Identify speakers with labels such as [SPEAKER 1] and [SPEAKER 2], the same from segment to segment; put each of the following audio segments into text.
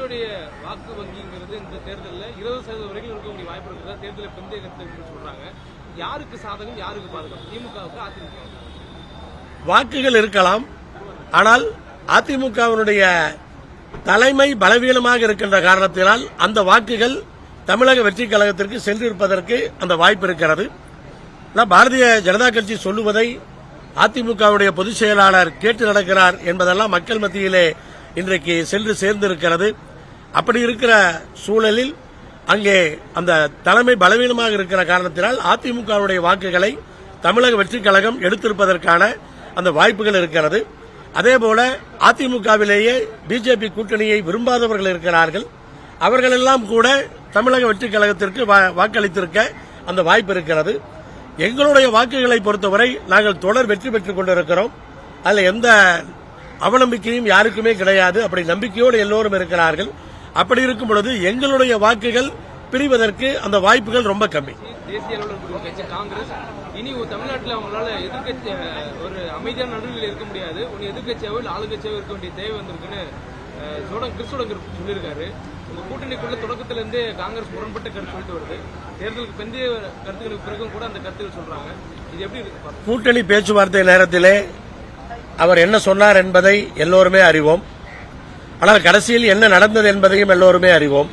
[SPEAKER 1] விஜயோடைய வாக்கு வங்கிங்கிறது இந்த தேர்தலில் 20% வரைக்கும் இருக்கக்கூடிய வாய்ப்பு இருக்கிறதா தேர்தலில் பிந்தைய கருத்து சொல்றாங்க. யாருக்கு சாதகம், யாருக்கு பாதகம்? திமுகவுக்கு, அதிமுக?
[SPEAKER 2] வாக்குகள் இருக்கலாம், ஆனால் அதிமுகவினுடைய தலைமை பலவீனமாக இருக்கின்ற காரணத்தினால் அந்த வாக்குகள் தமிழக வெற்றி கழகத்திற்கு சென்றிருப்பதற்கு அந்த வாய்ப்பு இருக்கிறது. பாரதிய ஜனதா கட்சி சொல்லுவதை அதிமுகவுடைய பொதுச் செயலாளர் கேட்டு நடக்கிறார் என்பதெல்லாம் மக்கள் மத்தியிலே இன்றைக்கு சென்று சேர்ந்திருக்கிறது. அப்படி இருக்கிற சூழலில் அங்கே அந்த தலைமை பலவீனமாக இருக்கிற காரணத்தினால் அதிமுகவுடைய வாக்குகளை தமிழக வெற்றி கழகம் எடுத்திருப்பதற்கான அந்த வாய்ப்புகள் இருக்கிறது. அதேபோல அதிமுகவிலேயே பிஜேபி கூட்டணியை விரும்பாதவர்கள் இருக்கிறார்கள். அவர்களெல்லாம் கூட தமிழக வெற்றி கழகத்திற்கு வாக்களித்திருக்க அந்த வாய்ப்பு இருக்கிறது. எங்களுடைய வாக்குகளை பொறுத்தவரை நாங்கள் தொடர் வெற்றி பெற்றுக் கொண்டிருக்கிறோம். அதில் எந்த அவநம்பிக்கையும் யாருக்குமே கிடையாது. அப்படி நம்பிக்கையோடு எல்லோரும் இருக்கிறார்கள். அப்படி இருக்கும் பொழுது எங்களுடைய வாக்குகள் பிரிவதற்கு அந்த வாய்ப்புகள் ரொம்ப கம்மி.
[SPEAKER 1] தேசிய அளவில் காங்கிரஸ் இனி தமிழ்நாட்டில் அவங்களால எதிர்கட்சி ஒரு அமைதியான நடுவில் இருக்க முடியாது, ஒன்று எதிர்கட்சியாவோ இல்லை ஆளுங்கட்சியாவோ இருக்க வேண்டிய தேவை வந்திருக்குன்னு கிறிஸ்துவ சொல்லியிருக்காரு. உங்க கூட்டணிக்குள்ள தொடக்கத்திலிருந்தே காங்கிரஸ் முரண்பட்ட கருத்து சொல்லிட்டு வருது. தேர்தலுக்கு பிந்தைய கருத்துக்களுக்கு பிறகும் கூட அந்த கருத்துக்கள் சொல்றாங்க. இது எப்படி இருக்கு?
[SPEAKER 2] கூட்டணி பேச்சுவார்த்தை நேரத்திலே அவர் என்ன சொன்னார் என்பதை எல்லோருமே அறிவோம். ஆனால் கடைசியில் என்ன நடந்தது என்பதையும் எல்லோருமே அறிவோம்.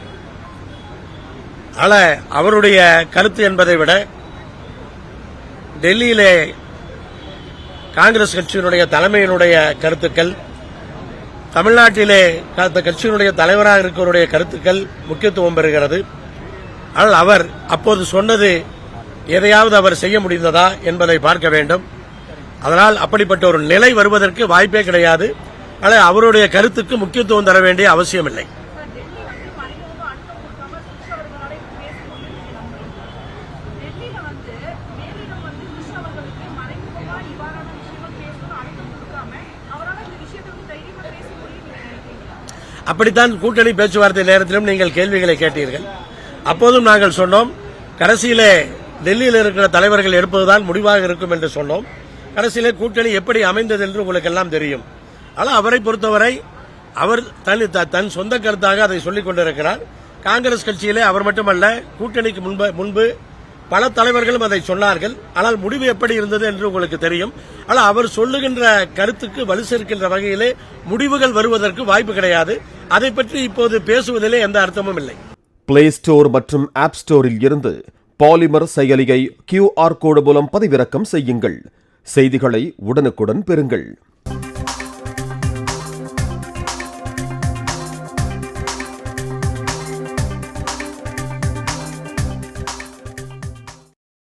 [SPEAKER 2] ஆனால் அவருடைய கருத்து என்பதை விட டெல்லியிலே காங்கிரஸ் கட்சியினுடைய தலைமையினுடைய கருத்துக்கள், தமிழ்நாட்டிலே கட்சியினுடைய தலைவராக இருக்கிறவருடைய கருத்துக்கள் முக்கியத்துவம் பெறுகிறது. ஆனால் அவர் அப்போது சொன்னது எதையாவது அவர் செய்ய முடிந்ததா என்பதை பார்க்க வேண்டும். அதனால் அப்படிப்பட்ட ஒரு நிலை வருவதற்கு வாய்ப்பே கிடையாது. ஆனால் அவருடைய கருத்துக்கு முக்கியத்துவம் தர வேண்டிய அவசியமில்லை. அப்படித்தான் கூட்டணி பேச்சுவார்த்தை நேரத்திலும் நீங்கள் கேள்விகளை கேட்டீர்கள். அப்போதும் நாங்கள் சொன்னோம், கடைசியிலே டெல்லியில் இருக்கிற தலைவர்கள் எடுப்பதுதான் முடிவாக இருக்கும் என்று சொன்னோம். கடைசியிலே கூட்டணி எப்படி அமைந்தது என்று உங்களுக்கு எல்லாம் தெரியும். ஆனால் அவரை பொறுத்தவரை அவர் தன் சொந்த கருத்தாக அதை சொல்லிக் கொண்டிருக்கிறார். காங்கிரஸ் கட்சியிலே அவர் மட்டுமல்ல, கூட்டணிக்கு முன்பு பல தலைவர்களும் அதை சொன்னார்கள். ஆனால் முடிவு எப்படி இருந்தது என்று உங்களுக்கு தெரியும். ஆனால் அவர் சொல்லுகின்ற கருத்துக்கு வலு சேர்க்கின்ற வகையிலே முடிவுகள் வருவதற்கு வாய்ப்பு கிடையாது. அதை பற்றி இப்போது பேசுவதிலே எந்த அர்த்தமும் இல்லை.
[SPEAKER 3] பிளே ஸ்டோர் மற்றும் ஆப் ஸ்டோரில் இருந்து பாலிமர் செயலியை QR கோடு மூலம் பதிவிறக்கம் செய்யுங்கள். செய்திகளை உடனுக்குடன் பெறுங்கள்.